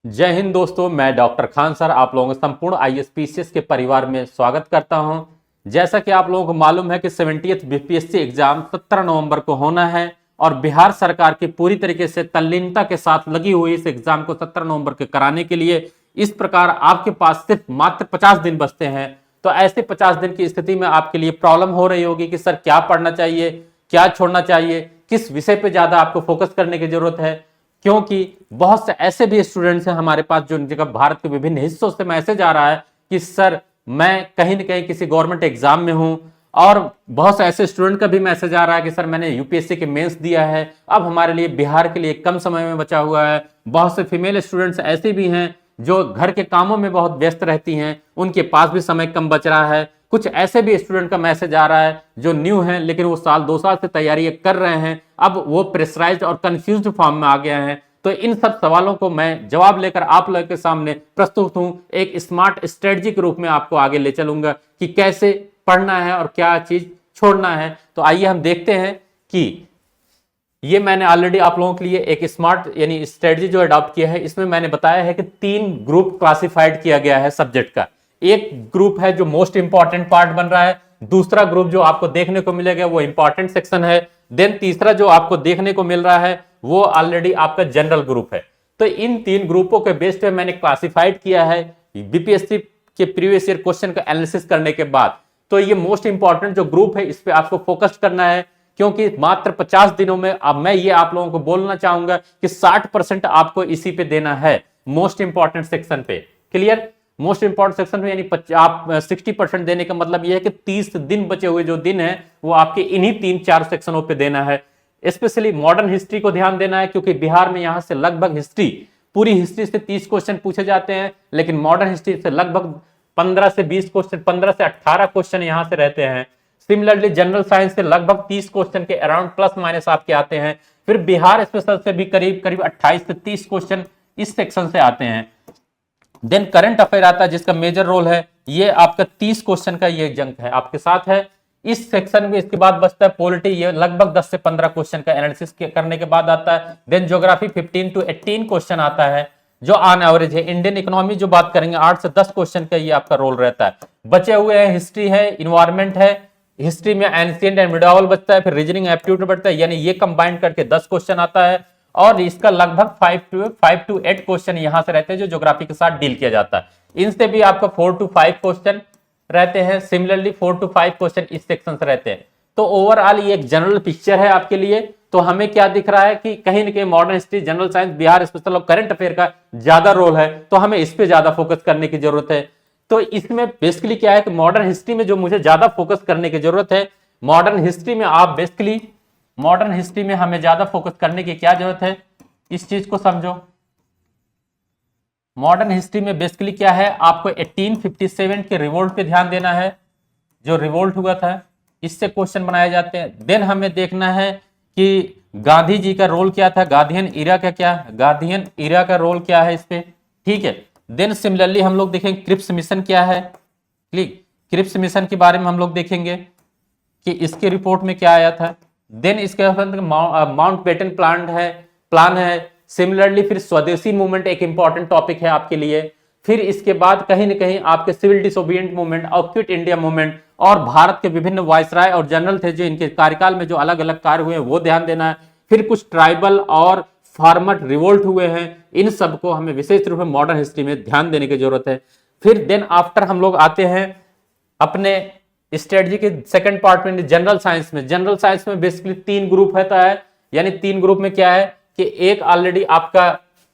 जय हिंद दोस्तों, मैं डॉक्टर खान सर आप लोगों का संपूर्ण आईएएस के परिवार में स्वागत करता हूं। जैसा कि आप लोगों को मालूम है कि 70th बीपीएससी एग्जाम 17 नवंबर को होना है और बिहार सरकार की पूरी तरीके से तल्लीनता के साथ लगी हुई इस एग्जाम को 17 नवंबर के कराने के लिए। इस प्रकार आपके पास सिर्फ मात्र 50 दिन बचते हैं। तो ऐसे 50 दिन की स्थिति में आपके लिए प्रॉब्लम हो रही होगी कि सर क्या पढ़ना चाहिए, क्या छोड़ना चाहिए, किस विषय पे ज्यादा आपको फोकस करने की जरूरत है। क्योंकि बहुत से ऐसे भी स्टूडेंट्स हैं हमारे पास जो जगह भारत के विभिन्न हिस्सों से मैसेज आ रहा है कि सर मैं कहीं ना कहीं किसी गवर्नमेंट एग्जाम में हूं, और बहुत से ऐसे स्टूडेंट का भी मैसेज आ रहा है कि सर मैंने यूपीएससी के मेंस दिया है, अब हमारे लिए बिहार के लिए कम समय में बचा हुआ है। बहुत से फीमेल स्टूडेंट्स ऐसे भी हैं जो घर के कामों में बहुत व्यस्त रहती हैं, उनके पास भी समय कम बच रहा है। कुछ ऐसे भी स्टूडेंट का मैसेज आ रहा है जो न्यू हैं लेकिन वो साल 2 साल से तैयारी कर रहे हैं, अब वो प्रेशराइज्ड और कंफ्यूज्ड फॉर्म में आ गए हैं। तो इन सब सवालों को मैं जवाब लेकर आप लोगों के सामने प्रस्तुत हूं, एक स्मार्ट स्ट्रेटजी के रूप में आपको आगे ले चलूंगा कि कैसे पढ़ना है और क्या चीज छोड़ना है। तो आइए हम देखते हैं कि ये मैंने ऑलरेडी आप लोगों के लिए एक स्मार्ट यानी स्ट्रेटजी जो अडॉप्ट किया है, इसमें मैंने बताया है कि 3 ग्रुप क्लासिफाइड किया गया है सब्जेक्ट का। एक ग्रुप है जो मोस्ट इंपॉर्टेंट पार्ट बन रहा है, दूसरा ग्रुप जो आपको देखने को मिलेगा वो इंपॉर्टेंट सेक्शन है, देन तीसरा जो आपको देखने को मिल रहा है वो ऑलरेडी आपका जनरल ग्रुप है। तो इन 3 ग्रुपों के बेस पे मैंने क्लासिफाइड किया है बीपीएससी के प्रीवियस ईयर क्वेश्चन का एनालिसिस करने के बाद। तो ये मोस्ट इंपॉर्टेंट जो ग्रुप है इस पे आपको फोकस करना है, क्योंकि मात्र 50 दिनों में अब मैं ये आप लोगों को बोलना चाहूंगा कि 60% आपको इसी पे देना है, मोस्ट इंपॉर्टेंट सेक्शन पे। क्लियर? मोस्ट इंपॉर्टेंट सेक्शन में यानी आप 60% देने का मतलब यह है कि 30 दिन बचे हुए जो दिन है वो आपके इन्हीं 3-4 सेक्शनों पे देना है। स्पेशली मॉडर्न हिस्ट्री को ध्यान देना है, क्योंकि बिहार में यहां से लगभग पूरी हिस्ट्री से 30 क्वेश्चन पूछे जाते हैं, लेकिन मॉडर्न हिस्ट्री से लगभग 15 से 20 क्वेश्चन, 15 से 18 क्वेश्चन यहां से रहते हैं। सिमिलरली जनरल साइंस से लगभग 30 क्वेश्चन के अराउंड प्लस माइनस आपके आते हैं। फिर बिहार स्पेशल से भी करीब करीब 28 से 30 क्वेश्चन इस सेक्शन से आते हैं। देन करंट अफेयर आता है जिसका मेजर रोल है, ये आपका 30 क्वेश्चन का ये जंक है आपके साथ है इस सेक्शन में। इसके बाद बचता है पॉलिटी, ये लगभग 10 से 15 क्वेश्चन का एनालिसिस करने के बाद आता है। देन ज्योग्राफी 15 to 18 क्वेश्चन आता है जो ऑन एवरेज है। इंडियन इकोनॉमी जो बात करेंगे 8 से 10 क्वेश्चन का ये आपका रोल रहता है। बचे हुए हैं हिस्ट्री है, इन्वायरमेंट है, हिस्ट्री में एंशिएंट एंड मिडीवल बचता है, फिर रीजनिंग एप्टीट्यूड बढ़ता है, यानी ये कंबाइन करके 10 क्वेश्चन आता है। और इसका लगभग 5 to 8 क्वेश्चन यहां से रहते हैं जो ज्योग्राफी के साथ डील किया जाता है। इनसे भी आपका 4 to 5 क्वेश्चन रहते हैं। सिमिलरली 4 to 5 क्वेश्चन इस सेक्शन से रहते हैं। तो ओवरऑल ये एक जनरल पिक्चर है आपके लिए। तो हमें क्या दिख रहा है कि कहीं ना कहीं modern history, general science, Bihar special और करंट अफेयर का ज्यादा रोल है, तो हमें इस पे ज्यादा फोकस करने की जरूरत है। तो इसमें बेसिकली क्या है कि मॉडर्न हिस्ट्री में जो मुझे ज्यादा फोकस करने की जरूरत है, मॉडर्न हिस्ट्री में आप बेसिकली मॉडर्न हिस्ट्री में हमें ज्यादा फोकस करने की क्या जरूरत है, इस चीज को समझो। मॉडर्न हिस्ट्री में बेसिकली क्या है, आपको 1857 के रिवोल्ट पे ध्यान देना है, जो रिवोल्ट हुआ था इससे क्वेश्चन बनाए जाते हैं। देन हमें देखना है कि गांधी जी का रोल क्या था, गांधीयन इरा का क्या, गांधीयन इरा का रोल क्या है इस पे, ठीक है। देन सिमिलरली हम लोग देखेंगे क्रिप्स मिशन क्या है, क्रिप्स मिशन के बारे में हम लोग देखेंगे कि इसके रिपोर्ट में क्या आया था। देन इसके माउंट बेटन प्लान है। सिमिलरली फिर स्वदेशी मूवमेंट एक इंपॉर्टेंट टॉपिक है आपके लिए। फिर इसके बाद कहीं ना कहीं आपके सिविल डिसोबिडिएंट मूवमेंट और क्विट इंडिया मूवमेंट और भारत के विभिन्न वायसराय और जनरल थे जो इनके कार्यकाल में जो अलग अलग कार्य हुए वो ध्यान देना है। फिर कुछ ट्राइबल और फार्मर रिवोल्ट हुए हैं, इन सबको हमें विशेष रूप में मॉडर्न हिस्ट्री में ध्यान देने की जरूरत है। फिर देन आफ्टर हम लोग आते हैं अपने स्ट्रेटजी के सेकंड पार्ट में, जनरल साइंस में। जनरल साइंस में बेसिकली 3 ग्रुप होता है, यानी 3 ग्रुप में क्या है कि एक ऑलरेडी आपका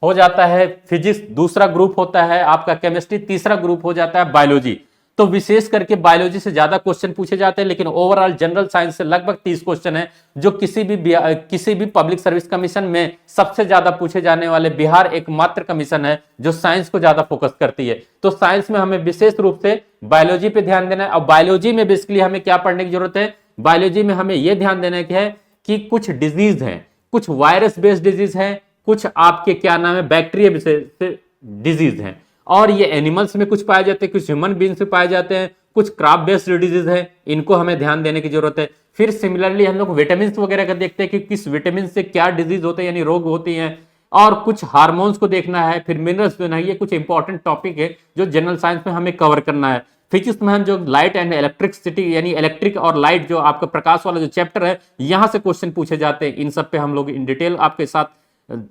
हो जाता है फिजिक्स, दूसरा ग्रुप होता है आपका केमिस्ट्री, तीसरा ग्रुप हो जाता है बायोलॉजी। तो विशेष करके बायोलॉजी से ज्यादा क्वेश्चन पूछे जाते हैं, लेकिन ओवरऑल जनरल साइंस से लगभग 30 क्वेश्चन है जो किसी भी पब्लिक सर्विस कमीशन में सबसे ज्यादा पूछे जाने वाले बिहार एकमात्र कमीशन है जो साइंस को ज्यादा फोकस करती है। तो साइंस में हमें विशेष रूप से बायोलॉजी पे ध्यान देना है। और बायोलॉजी में बेसिकली हमें क्या पढ़ने की जरूरत है, बायोलॉजी में हमें यह ध्यान देना है कि कुछ डिजीज है, कुछ वायरस बेस्ड डिजीज है, कुछ आपके क्या नाम है बैक्टीरिया बेस्ड डिजीज हैं, और ये एनिमल्स में कुछ पाए जाते हैं, कुछ ह्यूमन बींग्स में पाए जाते हैं, कुछ क्रॉप बेस्ड डिजीज है, इनको हमें ध्यान देने की जरूरत है। फिर सिमिलरली हम लोग विटामिन वगैरह का देखते हैं कि किस विटामिन से क्या डिजीज होते हैं यानी रोग होती हैं। और कुछ हार्मोन्स को देखना है, फिर मिनरल्स देना है। ये कुछ इंपॉर्टेंट टॉपिक है जो जनरल साइंस में हमें कवर करना है। फिजिक्स में हम जो लाइट एंड इलेक्ट्रिसिटी यानी इलेक्ट्रिक और लाइट जो आपका प्रकाश वाला जो चैप्टर है, यहां से क्वेश्चन पूछे जाते हैं। इन सब पे हम लोग इन डिटेल आपके साथ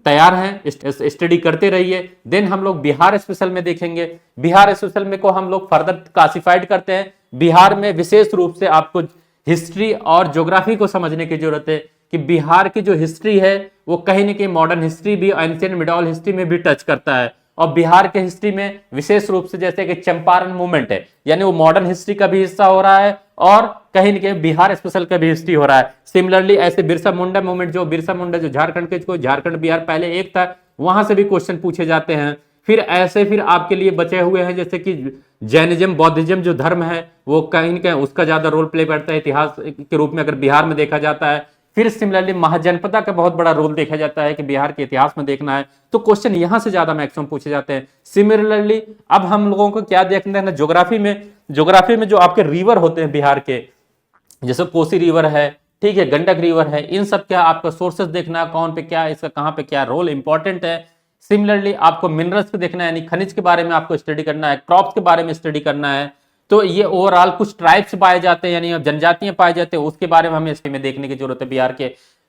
तैयार हैं, स्टडी करते रहिए। देन हम लोग बिहार स्पेशल में देखेंगे। बिहार स्पेशल में को हम लोग फर्दर क्लासिफाइड करते हैं। बिहार में विशेष रूप से आपको हिस्ट्री और ज्योग्राफी को समझने की जरूरत है कि बिहार की जो हिस्ट्री है वो कहीं ना कहीं मॉडर्न हिस्ट्री भी, एंशिएंट मिडल हिस्ट्री में भी टच करता है। और बिहार के हिस्ट्री में विशेष रूप से जैसे कि चंपारण मूवमेंट है, यानी वो मॉडर्न हिस्ट्री का भी हिस्सा हो रहा है और कहीं ना कहीं बिहार स्पेशल का भी हिस्ट्री हो रहा है। सिमिलरली ऐसे बिरसा मुंडा मूवमेंट, जो बिरसा मुंडा जो झारखंड के, झारखंड बिहार पहले एक था, वहां से भी क्वेश्चन पूछे जाते हैं। फिर ऐसे फिर आपके लिए बचे हुए हैं जैसे कि जैनिज्म, बौद्धिज्म जो धर्म है वो कहीं ना कहीं उसका ज्यादा रोल प्ले करता है इतिहास के रूप में अगर बिहार में देखा जाता है। फिर सिमिलरली महाजनपदा का बहुत बड़ा रोल देखा जाता है कि बिहार के इतिहास में देखना है, तो क्वेश्चन यहां से ज्यादा मैक्सिमम पूछे जाते हैं। सिमिलरली अब हम लोगों को क्या देखना है ज्योग्राफी में, ज्योग्राफी में जो आपके रिवर होते हैं बिहार के, जैसे कोसी रिवर है, ठीक है, गंडक रिवर है, इन सब क्या आपका सोर्सेस देखना, कौन पे क्या, इसका कहां पे क्या रोल इंपॉर्टेंट है। सिमिलरली आपको मिनरल्स को देखना है, यानी खनिज के बारे में आपको स्टडी करना है, क्रॉप्स के बारे में स्टडी करना है। तो ये ओवरऑल कुछ ट्राइब्स पाए जाते हैं, यानी जनजातियां पाए जाते हैं, उसके बारे में हमें इसमें देखने की जरूरत है बिहार के।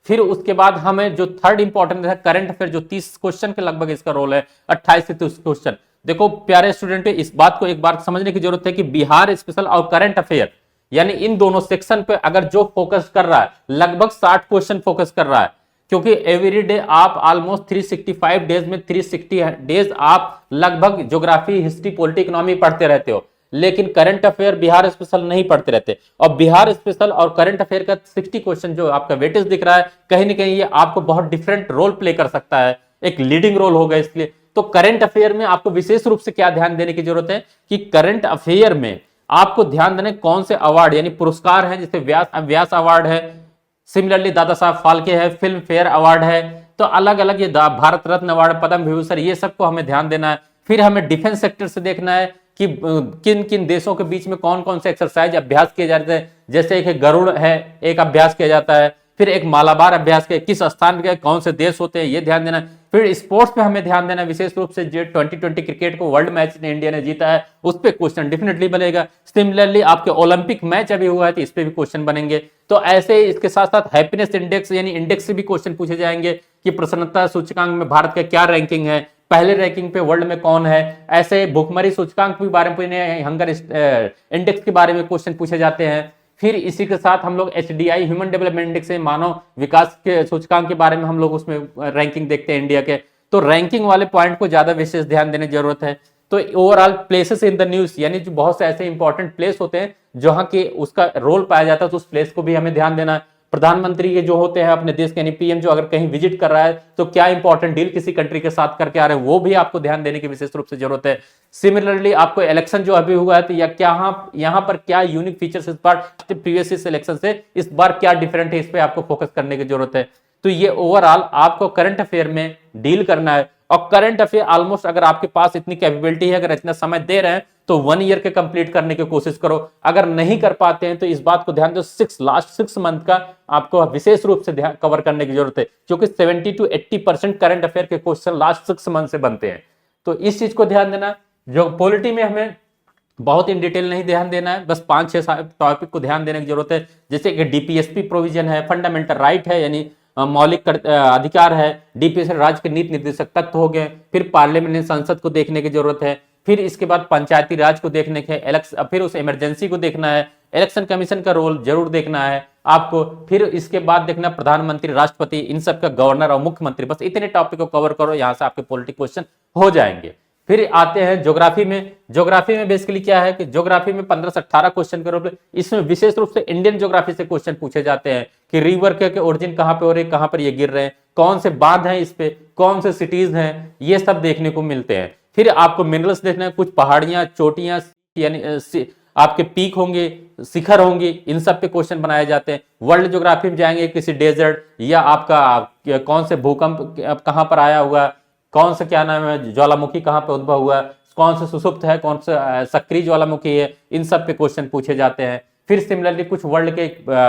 फिर उसके बाद हमें जो थर्ड इंपॉर्टेंट है करंट अफेयर, जो 30 क्वेश्चन के लगभग इसका रोल है, 28 से 30 क्वेश्चन। देखो प्यारे स्टूडेंट, इस बात को एक बार समझने की जरूरत है कि बिहार स्पेशल और करंट अफेयर यानी इन दोनों सेक्शन पे अगर जो फोकस कर रहा है लगभग 60 क्वेश्चन फोकस कर रहा है, क्योंकि एवरी डे आप ऑलमोस्ट 365 डेज में 360 डेज आप लगभग ज्योग्राफी, हिस्ट्री, पॉलिटी, इकोनॉमी पढ़ते रहते हो, लेकिन करंट अफेयर बिहार स्पेशल नहीं पढ़ते रहते। और बिहार स्पेशल और करंट अफेयर का 60 क्वेश्चन जो आपका वेटेज दिख रहा है, कहीं ना कहीं ये आपको बहुत डिफरेंट रोल प्ले कर सकता है, एक लीडिंग रोल होगा। इसलिए तो करंट अफेयर में आपको विशेष रूप से क्या ध्यान देने की जरूरत है कि करंट अफेयर में आपको ध्यान देने कौन से अवार्ड यानी पुरस्कार हैं, जैसे व्यास अवार्ड है, सिमिलरली दादा साहब फाल्के है, फिल्म फेयर अवार्ड है, तो अलग अलग ये भारत रत्न अवार्ड, पद्म विभूषण, ये सबको हमें ध्यान देना है। फिर हमें डिफेंस सेक्टर से देखना है कि किन किन देशों के बीच में कौन कौन से एक्सरसाइज अभ्यास किए जाते हैं, जैसे एक गरुड़ है, एक अभ्यास किया जाता है, फिर एक मालाबार अभ्यास के किस स्थान के कौन से देश होते हैं, ये ध्यान देना। फिर स्पोर्ट्स पे हमें ध्यान देना, विशेष रूप से जो 2020 क्रिकेट को वर्ल्ड मैच इंडिया ने जीता है, उस पर क्वेश्चन डेफिनेटली बनेगा। सिमिलरली आपके ओलंपिक मैच अभी हुआ है तो इस पे भी क्वेश्चन बनेंगे। तो ऐसे इसके साथ साथ हैप्पीनेस इंडेक्स यानी इंडेक्स से भी क्वेश्चन पूछे जाएंगे कि प्रसन्नता सूचकांक में भारत का क्या रैंकिंग है, पहले रैंकिंग पे वर्ल्ड में कौन है। ऐसे भुखमरी सूचकांक के बारे में, हंगर इंडेक्स के बारे में क्वेश्चन पूछे जाते हैं। फिर इसी के साथ हम लोग HDI ह्यूमन डेवलपमेंट इंडेक्स से मानव विकास के सूचकांक के बारे में हम लोग उसमें रैंकिंग देखते हैं इंडिया के, तो रैंकिंग वाले पॉइंट को ज्यादा विशेष ध्यान देने की जरूरत है। तो overall places in the news यानी जो बहुत से ऐसे इंपॉर्टेंट प्लेस होते हैं जहां के उसका रोल पाया जाता है, तो उस प्लेस को भी हमें ध्यान देना है। प्रधानमंत्री के जो होते हैं अपने देश के यानी PM जो अगर कहीं विजिट कर रहा है तो क्या इंपॉर्टेंट डील किसी कंट्री के साथ करके आ रहे हैं, वो भी आपको ध्यान देने की विशेष रूप से जरूरत है। सिमिलरली आपको इलेक्शन जो अभी हुआ है तो या क्या यहाँ पर क्या यूनिक फीचर्स इस बार प्रीवियस इलेक्शन से इस बार क्या डिफरेंट है, इस पे आपको फोकस करने की जरूरत है। तो ये ओवरऑल आपको करंट अफेयर में डील करना है। और करंट अफेयर ऑलमोस्ट अगर आपके पास इतनी कैपेबिलिटी है, अगर इतना समय दे रहे हैं तो 1 ईयर के कंप्लीट करने की कोशिश करो। अगर नहीं कर पाते हैं तो इस बात को ध्यान दो, लास्ट 6 मंथ का आपको विशेष रूप से कवर करने की जरूरत है, क्योंकि 70 to 80% करंट अफेयर के क्वेश्चन लास्ट 6 मंथ से बनते हैं। तो इस चीज को ध्यान देना। जो पॉलिटी में हमें बहुत इन डिटेल नहीं ध्यान देना है, बस 5-6 टॉपिक को ध्यान देने की जरूरत है, जैसे कि DPSP प्रोविजन है, फंडामेंटल राइट है यानी मौलिक अधिकार है, DPSP राज्य के नीति निर्देशक तत्व हो गए, फिर पार्लियामेंट संसद को देखने की जरूरत है, फिर इसके बाद पंचायती राज को देखने के, फिर उस इमरजेंसी को देखना है, इलेक्शन कमीशन का रोल जरूर देखना है आपको, फिर इसके बाद देखना प्रधानमंत्री, राष्ट्रपति, इन सब का गवर्नर और मुख्यमंत्री, बस इतने टॉपिक को कवर करो, यहां से आपके पॉलिटिकल क्वेश्चन हो जाएंगे। फिर आते हैं ज्योग्राफी में। ज्योग्राफी में बेसिकली क्या है कि ज्योग्राफी में 15 से 18 क्वेश्चन करो, इसमें विशेष रूप से इंडियन ज्योग्राफी से क्वेश्चन पूछे जाते हैं कि रिवर के ओरिजिन कहां पे हो रहे हैं, कहां पर ये गिर रहे हैं, कौन से बांध हैं, इस पे कौन से सिटीज हैं, ये सब देखने को मिलते हैं। फिर आपको मिनरल्स देखना है, कुछ पहाड़ियां, चोटियां यानी आपके पीक होंगे, शिखर होंगे, इन सब पे क्वेश्चन बनाए जाते हैं। वर्ल्ड ज्योग्राफी में जाएंगे, किसी डेजर्ट या आपका कौन से भूकंप कहां पर आया हुआ, कौन सा क्या नाम है ज्वालामुखी कहां पे उद्भव हुआ, कौन सा सुषुप्त है, कौन सा सक्रिय ज्वालामुखी है, इन सब पे क्वेश्चन पूछे जाते हैं। फिर सिमिलरली कुछ वर्ल्ड के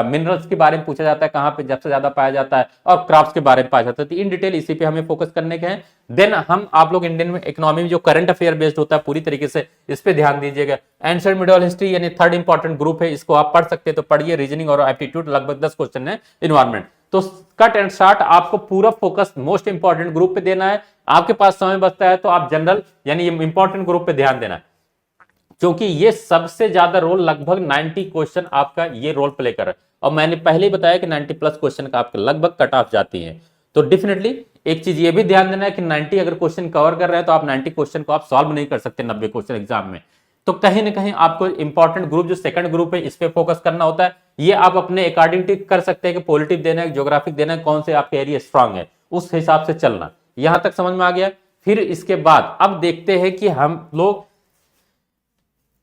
मिनरल्स के बारे में पूछा जाता है, कहां पे सबसे ज्यादा पाया जाता है, और क्रॉप्स के बारे में पाया जाता है। तो इन डिटेल इसी पे हमें फोकस करने के हैं। देन हम आप लोग इंडियन में इकोनॉमी में जो करंट अफेयर बेस्ड होता है पूरी तरीके से इस पे ध्यान दीजिएगा। एंशिएंट मिडिवल हिस्ट्री यानी थर्ड इंपॉर्टेंट ग्रुप है, इसको आप पढ़ सकते हैं तो पढ़िए। रीजनिंग और एप्टीट्यूड लगभग 10 क्वेश्चन है। इन्वायरमेंट तो कट एंड शार्ट आपको पूरा फोकस मोस्ट इंपॉर्टेंट ग्रुप पे देना है। आपके पास समय बचता है तो आप जनरल यानी इंपॉर्टेंट ग्रुप पे ध्यान देना है, क्योंकि ये सबसे ज्यादा रोल लगभग 90 क्वेश्चन आपका ये रोल प्ले कर रहा है। और मैंने पहले ही बताया कि 90 प्लस क्वेश्चन का आपके लगभग कट ऑफ जाती है। तो डेफिनेटली एक चीज ये भी ध्यान देना है कि 90 अगर क्वेश्चन कवर कर रहे हैं तो आप 90 क्वेश्चन को आप सॉल्व नहीं कर सकते 90 क्वेश्चन एग्जाम में। तो कहीं ना कहीं आपको इंपॉर्टेंट ग्रुप जो सेकंड ग्रुप है इस पे फोकस करना होता है। ये आप अपने अकॉर्डिंग कर सकते हैं कि पॉलिटिव देना है, ज्योग्राफिक देना है, कौन से आपके एरिया स्ट्रांग है, उस हिसाब से चलना। यहां तक समझ में आ गया। फिर इसके बाद अब देखते हैं कि हम लोग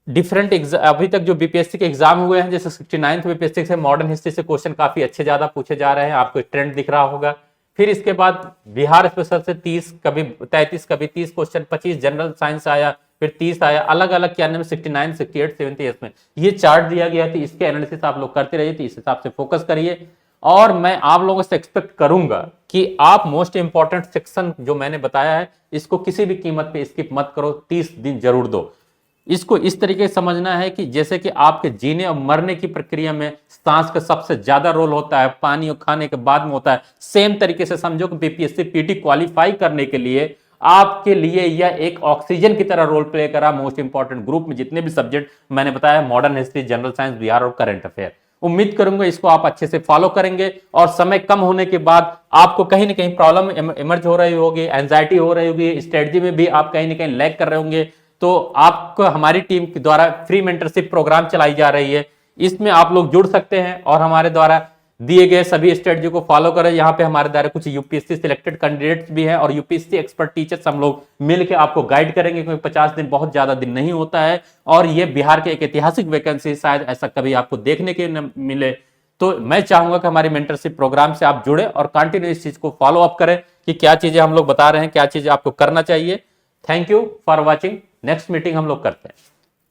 डिफरेंट अभी तक जो बीपीएससी के एग्जाम हुए हैं, जैसे 69th बीपीएससी से मॉडर्न हिस्ट्री से क्वेश्चन काफी अच्छे ज्यादा पूछे जा रहे हैं, आपको ट्रेंड दिख रहा होगा। फिर इसके बाद बिहार स्पेशल से 30 कभी 33 कभी 30 क्वेश्चन, 25 जनरल साइंस आया, फिर 30 आया, अलग अलग क्या नाम 69 68 70 में ये चार्ट दिया गया था। इसके एनालिसिस आप लोग करते रहिए, तो इस हिसाब से फोकस करिए। और मैं आप लोगों से एक्सपेक्ट करूंगा कि आप मोस्ट इंपॉर्टेंट सेक्शन जो मैंने बताया है इसको किसी भी कीमत पे स्किप मत करो, 30 दिन जरूर दो। इसको इस तरीके से समझना है कि जैसे कि आपके जीने और मरने की प्रक्रिया में सांस का सबसे ज्यादा रोल होता है, पानी और खाने के बाद में होता है, सेम तरीके से समझो कि बीपीएससी पीटी क्वालिफाई करने के लिए आपके लिए यह एक ऑक्सीजन की तरह रोल प्ले करा। मोस्ट इंपॉर्टेंट ग्रुप में जितने भी सब्जेक्ट मैंने बताया, modern history, general science, Bihar और करंट अफेयर, उम्मीद करूंगा इसको आप अच्छे से फॉलो करेंगे। और समय कम होने के बाद आपको कहीं ना कहीं प्रॉब्लम इमर्ज हो रही होगी, एंजाइटी हो रही होगी, स्ट्रेटजी में भी आप कहीं ना कहीं लैग कर रहे होंगे, तो आपको हमारी टीम के द्वारा फ्री मेंटरशिप प्रोग्राम चलाई जा रही है, इसमें आप लोग जुड़ सकते हैं और हमारे द्वारा दिए गए सभी स्ट्रेटजी को फॉलो करें। यहाँ पे हमारे द्वारा कुछ यूपीएससी सिलेक्टेड कैंडिडेट्स भी हैं और यूपीएससी एक्सपर्ट टीचर्स हम लोग मिलकर आपको गाइड करेंगे, क्योंकि 50 दिन बहुत ज्यादा दिन नहीं होता है और ये बिहार के एक ऐतिहासिक वैकेंसी, शायद ऐसा कभी आपको देखने के न मिले। तो मैं चाहूंगा कि हमारी मेंटरशिप प्रोग्राम से आप जुड़े और कंटिन्यू इस चीज को फॉलो अप करें कि क्या चीजें हम लोग बता रहे हैं, क्या चीजें आपको करना चाहिए। Thank you for watching. Next meeting हम लोग करते हैं।